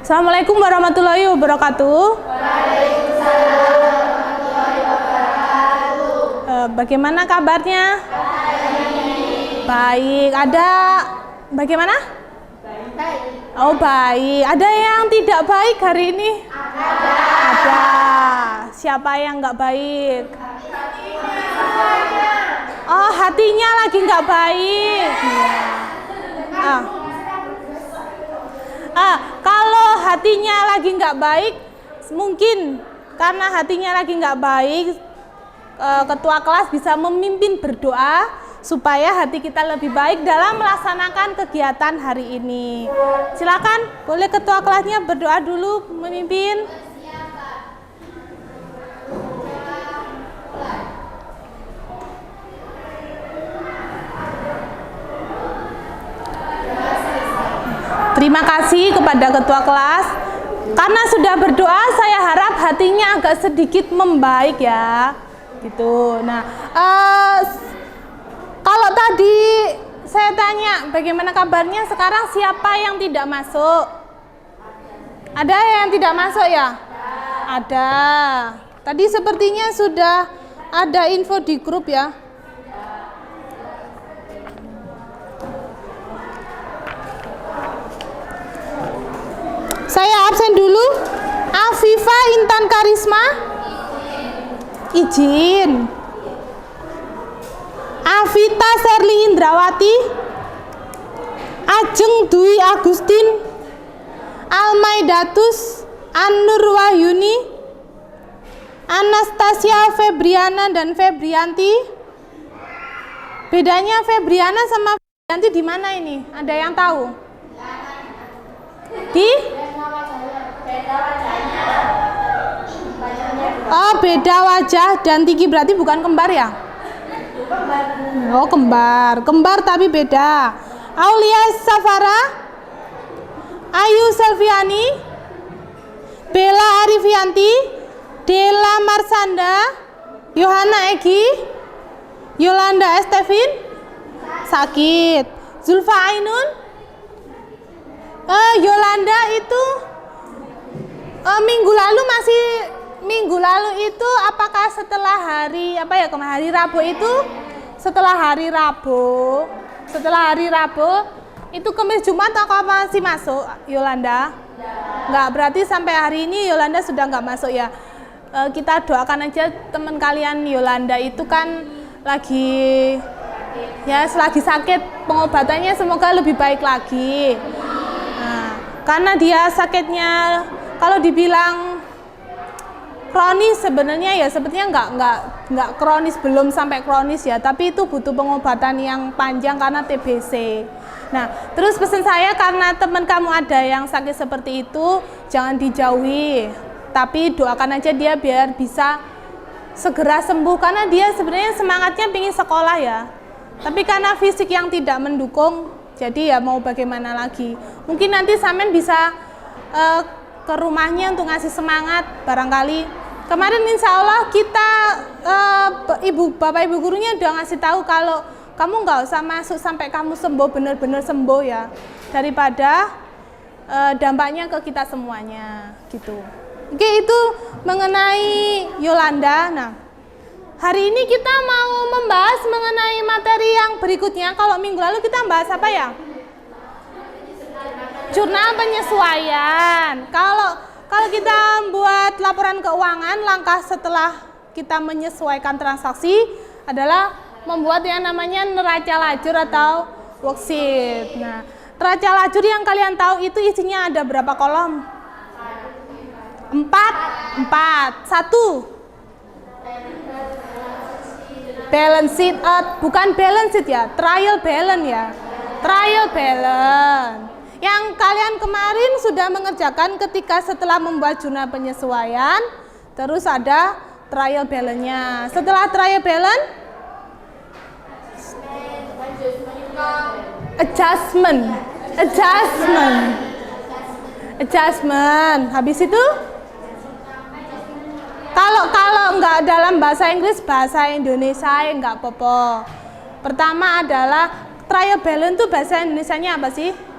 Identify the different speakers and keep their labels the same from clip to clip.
Speaker 1: Assalamualaikum warahmatullahi wabarakatuh.
Speaker 2: Waalaikumsalam warahmatullahi wabarakatuh.
Speaker 1: Bagaimana kabarnya? Baik. Ada bagaimana?
Speaker 2: Baik.
Speaker 1: Oh, baik. Ada yang tidak baik hari ini? Ada. Siapa yang nggak baik? Oh, hatinya lagi nggak baik. Kalau hatinya lagi nggak baik, mungkin karena hatinya lagi nggak baik, ketua kelas bisa memimpin berdoa supaya hati kita lebih baik dalam melaksanakan kegiatan hari ini. Silakan, boleh ketua kelasnya berdoa dulu memimpin. Terima kasih kepada ketua kelas. Karena sudah berdoa, saya harap hatinya agak sedikit membaik ya. Gitu. Nah, kalau tadi saya tanya bagaimana kabarnya, sekarang siapa yang tidak masuk? Ada yang tidak masuk ya? Ada. Tadi sepertinya sudah ada info di grup ya. Saya absen dulu. Afifa Intan Karisma. Izin. Avita Serli Indrawati. Ajeng Dwi Agustin. Almaidatus An-Nur Wahyuni. Anastasia Febriana dan Febrianti. Bedanya Febriana sama Febrianti di mana ini? Ada yang tahu? Di? Oh, beda wajah dan tinggi, berarti bukan kembar ya? Oh, kembar. Kembar tapi beda. Aulia Safara, Ayu Selviani, Bella Arifianti, Dela Marsanda, Yohana Egi, Yolanda Estevin, sakit. Zulfa Ainun, Yolanda itu minggu lalu itu apakah setelah hari hari Rabu itu setelah hari Rabu itu Kamis Jumat atau masih masuk Yolanda? Enggak, berarti sampai hari ini Yolanda sudah enggak masuk ya. Kita doakan aja teman kalian Yolanda itu kan lagi selagi sakit, pengobatannya semoga lebih baik lagi. Nah, karena dia sakitnya kalau dibilang kronis sebenarnya ya sepertinya nggak kronis, belum sampai kronis ya, tapi itu butuh pengobatan yang panjang karena TBC. Nah, terus pesan saya karena teman kamu ada yang sakit seperti itu, jangan dijauhi, tapi doakan aja dia biar bisa segera sembuh karena dia sebenarnya semangatnya pengen sekolah ya, tapi karena fisik yang tidak mendukung, jadi ya mau bagaimana lagi. Mungkin nanti Samen bisa ke rumahnya untuk ngasih semangat barangkali. Kemarin insya Allah kita Bapak Ibu gurunya udah ngasih tahu kalau kamu nggak usah masuk sampai kamu sembuh, benar-benar sembuh ya, daripada dampaknya ke kita semuanya gitu. Oke, itu mengenai Yolanda. Nah, hari ini kita mau membahas mengenai materi yang berikutnya. Kalau minggu lalu kita bahas apa ya? Jurnal penyesuaian. Kalau kita buat laporan keuangan, langkah setelah kita menyesuaikan transaksi adalah membuat yang namanya neraca lajur atau worksheet. Nah, neraca lajur yang kalian tahu itu isinya ada berapa kolom? 4. 1. Balance sheet, bukan balance sheet ya, trial balance ya. Trial balance. Yang kalian kemarin sudah mengerjakan ketika setelah membuat jurnal penyesuaian, terus ada trial balance-nya. Setelah trial balance, adjustment. Habis itu, kalau nggak dalam bahasa Inggris, bahasa Indonesia nggak apa-apa. Pertama adalah trial balance itu bahasa Indonesianya apa sih?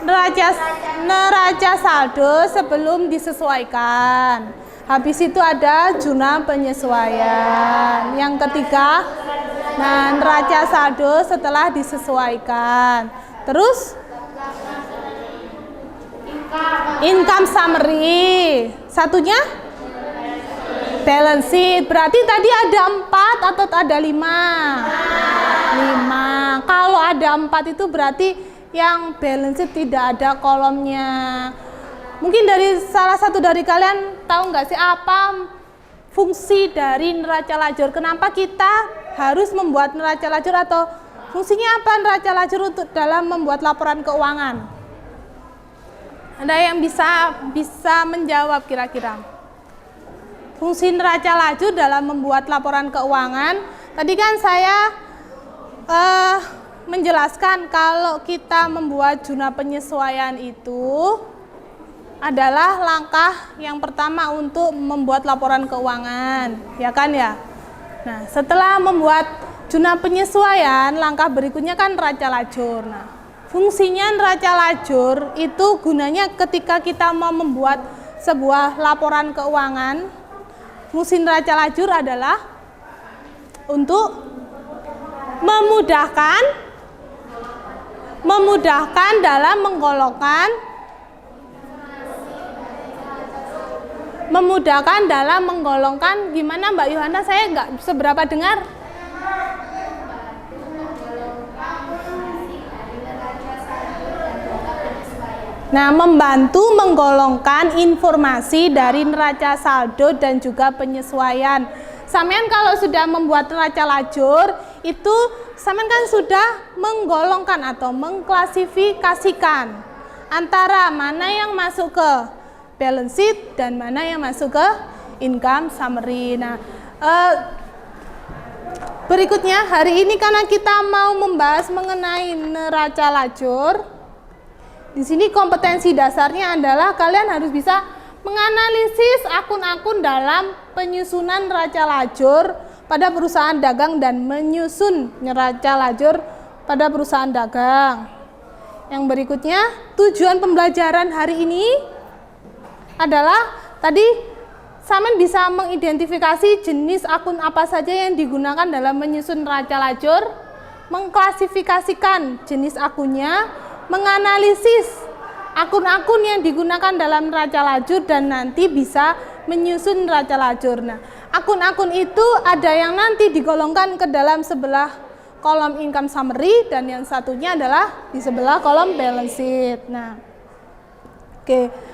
Speaker 1: neraca saldo sebelum disesuaikan. Habis itu ada jurnal penyesuaian. Yang ketiga, nah, neraca saldo setelah disesuaikan. Terus income summary. Satunya balance sheet. Berarti tadi ada 4 atau ada 5? 5. Kalau ada 4 itu berarti yang balance sheet tidak ada kolomnya. Mungkin dari salah satu dari kalian tahu nggak sih apa fungsi dari neraca lajur? Kenapa kita harus membuat neraca lajur, atau fungsinya apa neraca lajur untuk dalam membuat laporan keuangan? Ada yang bisa menjawab kira-kira? Fungsi neraca lajur dalam membuat laporan keuangan. Tadi kan saya menjelaskan kalau kita membuat jurnal penyesuaian itu adalah langkah yang pertama untuk membuat laporan keuangan, ya kan ya? Nah, setelah membuat jurnal penyesuaian, langkah berikutnya kan neraca lajur. Nah, fungsinya neraca lajur itu gunanya ketika kita mau membuat sebuah laporan keuangan. Fungsi neraca lajur adalah untuk memudahkan dalam menggolongkan gimana Mbak Yohana, saya nggak seberapa dengar. Nah, membantu menggolongkan informasi dari neraca saldo dan juga penyesuaian. Sampean kalau sudah membuat neraca lajur, itu sampean kan sudah menggolongkan atau mengklasifikasikan antara mana yang masuk ke balance sheet dan mana yang masuk ke income summary. Nah, berikutnya hari ini karena kita mau membahas mengenai neraca lajur, di sini kompetensi dasarnya adalah kalian harus bisa menganalisis akun-akun dalam penyusunan neraca lajur pada perusahaan dagang dan menyusun neraca lajur pada perusahaan dagang. Yang berikutnya, tujuan pembelajaran hari ini adalah tadi Samen bisa mengidentifikasi jenis akun apa saja yang digunakan dalam menyusun neraca lajur, mengklasifikasikan jenis akunnya, menganalisis akun-akun yang digunakan dalam neraca lajur, dan nanti bisa menyusun neraca lajur. Nah, akun-akun itu ada yang nanti digolongkan ke dalam sebelah kolom income summary dan yang satunya adalah di sebelah kolom balance sheet. Nah, oke.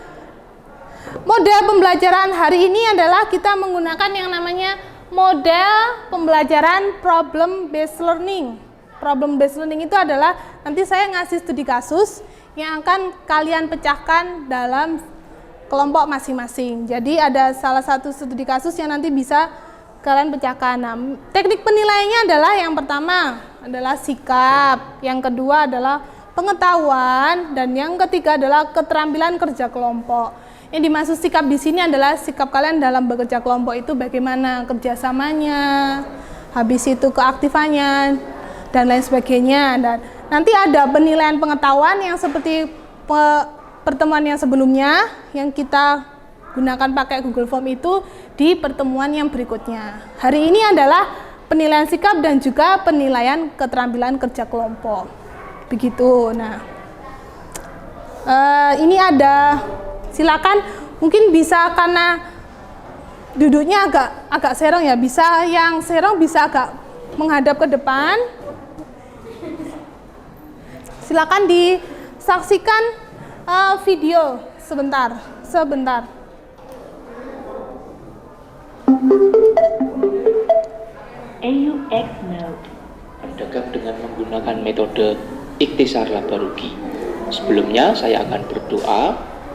Speaker 1: Model pembelajaran hari ini adalah kita menggunakan yang namanya model pembelajaran problem based learning. Problem based learning itu adalah nanti saya ngasih studi kasus yang akan kalian pecahkan dalam kelompok masing-masing. Jadi ada salah satu studi kasus yang nanti bisa kalian pecahkan. Nah, teknik penilaiannya adalah yang pertama adalah sikap, yang kedua adalah pengetahuan, dan yang ketiga adalah keterampilan kerja kelompok. Yang dimaksud sikap di sini adalah sikap kalian dalam bekerja kelompok itu bagaimana kerjasamanya, habis itu keaktifannya, dan lain sebagainya. Dan nanti ada penilaian pengetahuan yang seperti pertemuan yang sebelumnya yang kita gunakan pakai Google Form itu di pertemuan yang berikutnya. Hari ini adalah penilaian sikap dan juga penilaian keterampilan kerja kelompok. Begitu. Nah, ini ada, silakan mungkin bisa karena duduknya agak serong ya, bisa yang serong bisa agak menghadap ke depan. Silakan disaksikan video sebentar.
Speaker 3: AUX Note berdagang dengan menggunakan metode ikhtisar laba rugi. Sebelumnya saya akan berdoa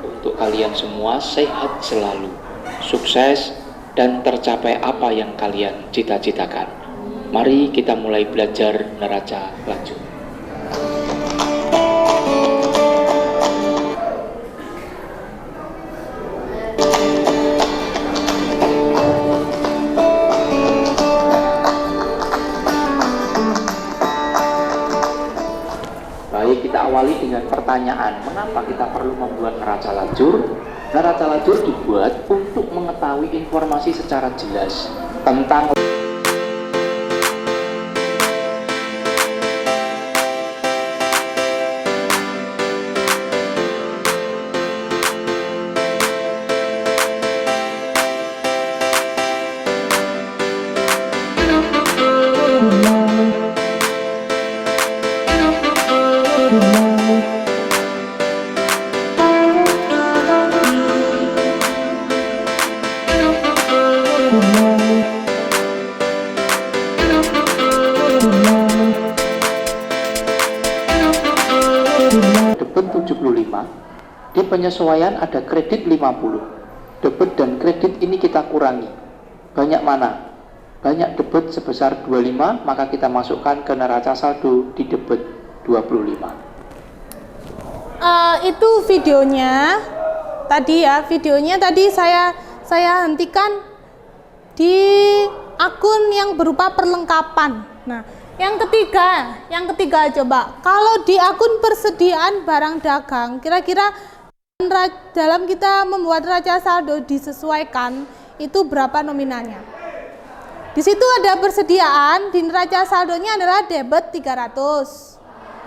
Speaker 3: untuk kalian semua sehat selalu, sukses, dan tercapai apa yang kalian cita-citakan. Mari kita mulai belajar neraca lajur. Baik, kita awali dengan pertanyaan, mengapa kita perlu membuat neraca lajur? Neraca lajur dibuat untuk mengetahui informasi secara jelas tentang debit 75, di penyesuaian ada kredit 50. Debit dan kredit ini kita kurangi. Banyak mana? Banyak debit sebesar 25, maka kita masukkan ke neraca saldo di debit 25.
Speaker 1: Itu videonya tadi ya, videonya tadi saya hentikan di akun yang berupa perlengkapan. Nah, yang ketiga coba, kalau di akun persediaan barang dagang, kira-kira dalam kita membuat neraca saldo disesuaikan itu berapa nominalnya? Di situ ada persediaan, di neraca saldonya adalah debit 300.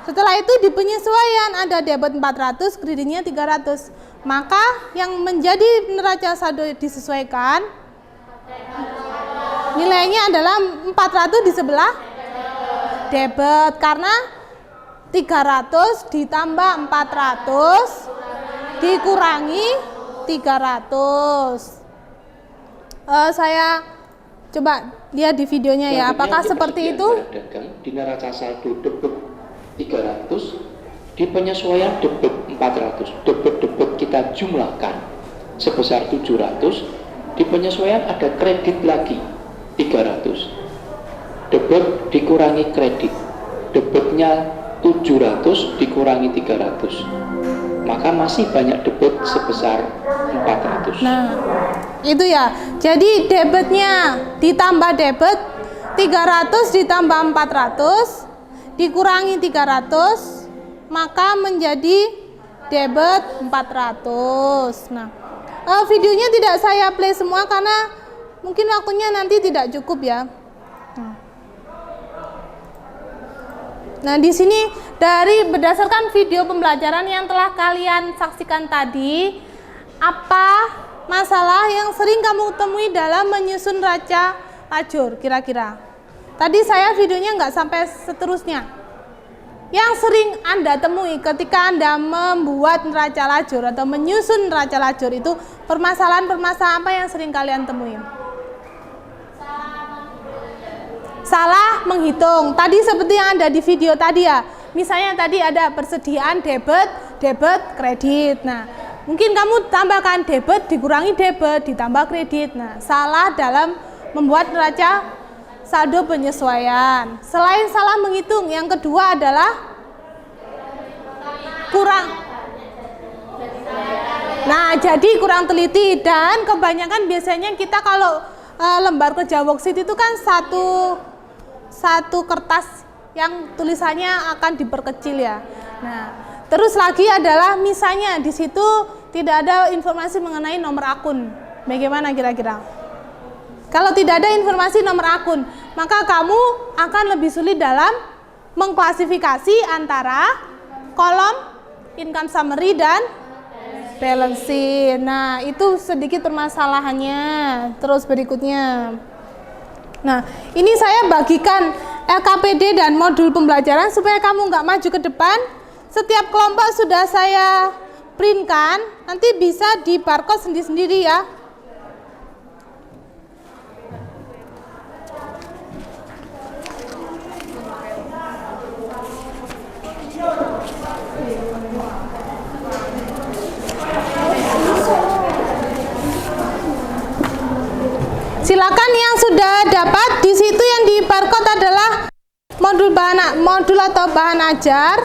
Speaker 1: Setelah itu di penyesuaian ada debit 400, kreditnya 300. Maka yang menjadi neraca saldo disesuaikan nilainya adalah 400 di sebelah debit, karena 300 ditambah 400 dikurangi 300. Saya coba lihat di videonya ya, apakah seperti itu?
Speaker 3: Dagang di neraca saldo debit 300, di penyesuaian debit 400. Debit kita jumlahkan sebesar 700, di penyesuaian ada kredit lagi 300. Debit dikurangi kredit, debitnya 700 dikurangi 300, maka masih banyak debit sebesar 400.
Speaker 1: Nah, itu ya. Jadi debitnya ditambah debit 300 ditambah 400 dikurangi 300, maka menjadi debit 400. Nah, videonya tidak saya play semua karena mungkin waktunya nanti tidak cukup ya. Nah, di sini berdasarkan video pembelajaran yang telah kalian saksikan tadi, apa masalah yang sering kamu temui dalam menyusun neraca lajur kira-kira? Tadi saya videonya nggak sampai seterusnya. Yang sering Anda temui ketika Anda membuat neraca lajur atau menyusun neraca lajur itu permasalahan-permasalahan apa yang sering kalian temui? Salah menghitung. Tadi seperti yang ada di video tadi ya. Misalnya tadi ada persediaan debit, kredit. Nah, mungkin kamu tambahkan debit dikurangi debit ditambah kredit. Nah, salah dalam membuat neraca saldo penyesuaian. Selain salah menghitung, yang kedua adalah kurang teliti, dan kebanyakan biasanya kita kalau lembar kerja worksheet itu kan satu kertas yang tulisannya akan diperkecil ya. Nah, terus lagi adalah misalnya di situ tidak ada informasi mengenai nomor akun. Bagaimana kira-kira? Kalau tidak ada informasi nomor akun, maka kamu akan lebih sulit dalam mengklasifikasi antara kolom income summary dan balance sheet. Nah, itu sedikit permasalahannya. Terus berikutnya. Nah, ini saya bagikan LKPD dan modul pembelajaran supaya kamu nggak maju ke depan. Setiap kelompok sudah saya printkan, nanti bisa di barcode sendiri-sendiri ya. Silakan yang sudah dapat, di situ yang di barcode adalah modul atau bahan ajar.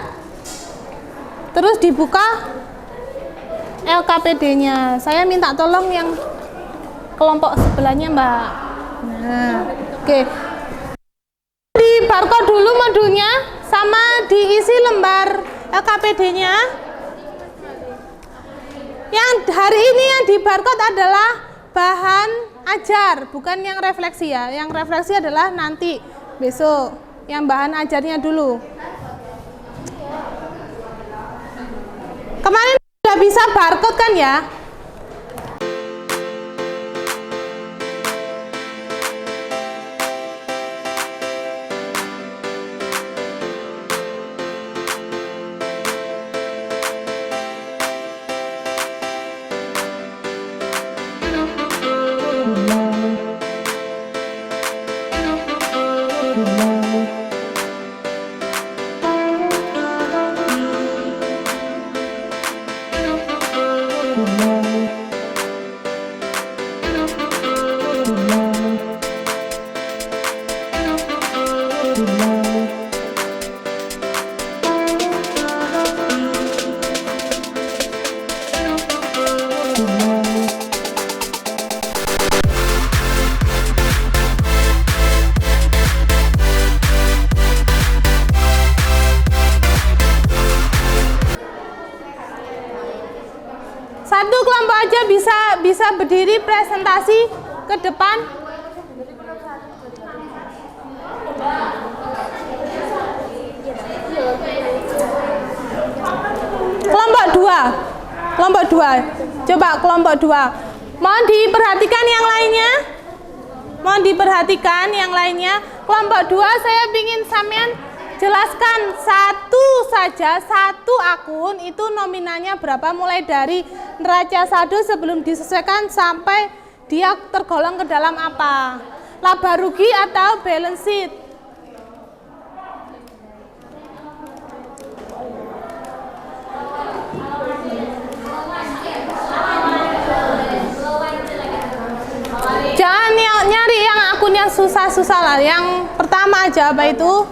Speaker 1: Terus dibuka LKPD-nya. Saya minta tolong yang kelompok sebelahnya, Mbak. Nah, oke. Di barcode dulu modulnya, sama diisi lembar LKPD-nya? Yang hari ini yang di barcode adalah bahan ajar, bukan yang refleksi ya. Yang refleksi adalah nanti, besok. Yang bahan ajarnya dulu. Kemarin udah bisa barcode kan ya? Satu kelompok aja bisa berdiri presentasi ke depan. Kelompok dua. Coba kelompok dua. Mohon diperhatikan yang lainnya. Kelompok dua saya ingin sampean jelaskan satu akun itu nominalnya berapa, mulai dari neraca saldo sebelum disesuaikan sampai dia tergolong ke dalam apa, laba rugi atau balance sheet. Jangan nyari yang akun yang susah-susah lah. Yang pertama aja apa itu?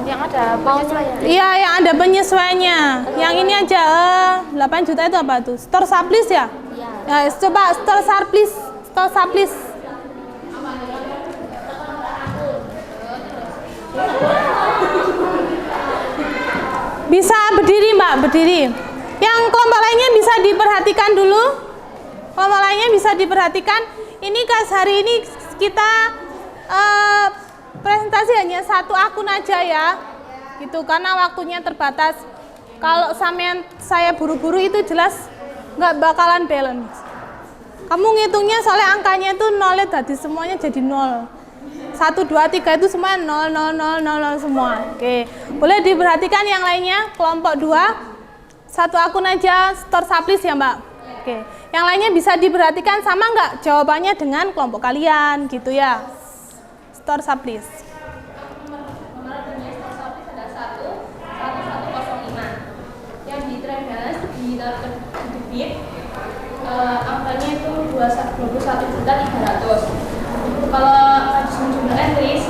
Speaker 2: Yang ada penyesuaian.
Speaker 1: Iya, yang ada penyesuaiannya. Yang ini aja 8 juta itu apa tuh? Store surplus ya? Iya. Ya, coba store surplus. Bisa berdiri, Mbak, berdiri. Yang kelompok lainnya bisa diperhatikan dulu. Kelompok lainnya bisa diperhatikan. Ini kas hari ini kita presentasi hanya satu akun aja ya, gitu, karena waktunya terbatas. Kalau saya buru-buru itu jelas nggak bakalan balance. Kamu ngitungnya soalnya angkanya itu nolnya tadi semuanya jadi 0. 1, 2, 3 itu semua 0, 0, 0, 0, 0 semua. Oke, boleh diperhatikan yang lainnya. Kelompok 2 satu akun aja, store surplus ya Mbak. Oke, yang lainnya bisa diperhatikan sama nggak jawabannya dengan kelompok kalian gitu ya. Store surplus.
Speaker 4: Yang di trade balance di debit angkanya itu 21.300. Kalau adjustment jumlah entries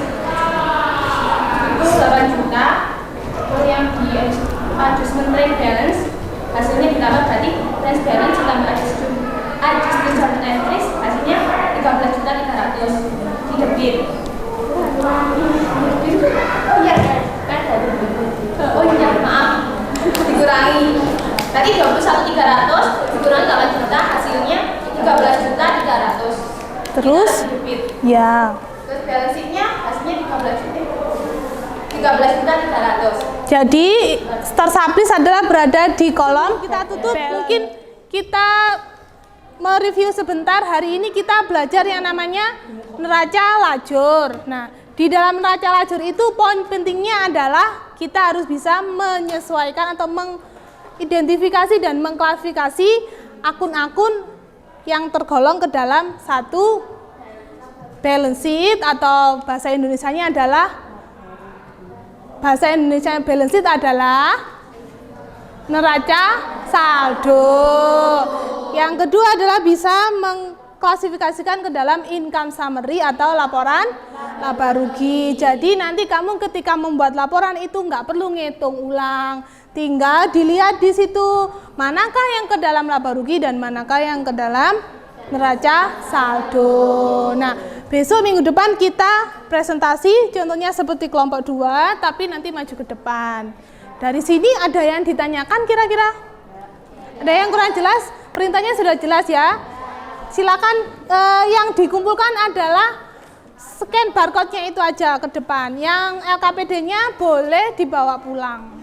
Speaker 4: itu 8 juta. Kalau yang di adjustment trade balance hasilnya ditambah, berarti trade balance ditambah adjustment jumlah entries hasilnya 13.300 di debit. Oh iya, maaf, dikurangi. Tadi 21.300 dikurangi 8 juta, hasilnya 13.300.
Speaker 1: Terus? Ya.
Speaker 4: Terus balance sheet-nya hasilnya 13.300.
Speaker 1: Jadi store surplus adalah berada di kolom. Kita tutup. Mungkin kita mereview sebentar. Hari ini kita belajar yang namanya neraca lajur. Nah, di dalam neraca lajur itu poin pentingnya adalah kita harus bisa menyesuaikan atau mengidentifikasi dan mengklasifikasi akun-akun yang tergolong ke dalam satu balance sheet, atau bahasa Indonesianya adalah balance sheet adalah neraca saldo. Yang kedua adalah bisa mengklasifikasikan ke dalam income summary atau laporan laba rugi. Jadi nanti kamu ketika membuat laporan itu nggak perlu ngitung ulang, tinggal dilihat di situ manakah yang ke dalam laba rugi dan manakah yang ke dalam neraca saldo. Nah, Besok minggu depan kita presentasi, contohnya seperti kelompok 2, tapi nanti maju ke depan. Dari sini ada yang ditanyakan kira-kira? Ada yang kurang jelas? Perintahnya sudah jelas ya? Silakan, yang dikumpulkan adalah scan barcode-nya itu aja ke depan. Yang LKPD-nya boleh dibawa pulang.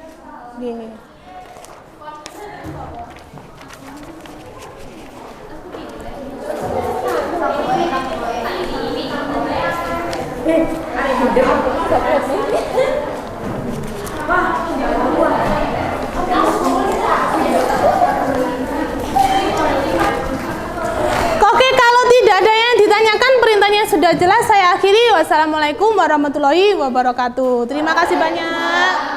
Speaker 1: Gini. Oke, kalau tidak ada yang ditanyakan, perintahnya sudah jelas. Saya akhiri. Wassalamualaikum warahmatullahi wabarakatuh. Terima kasih banyak.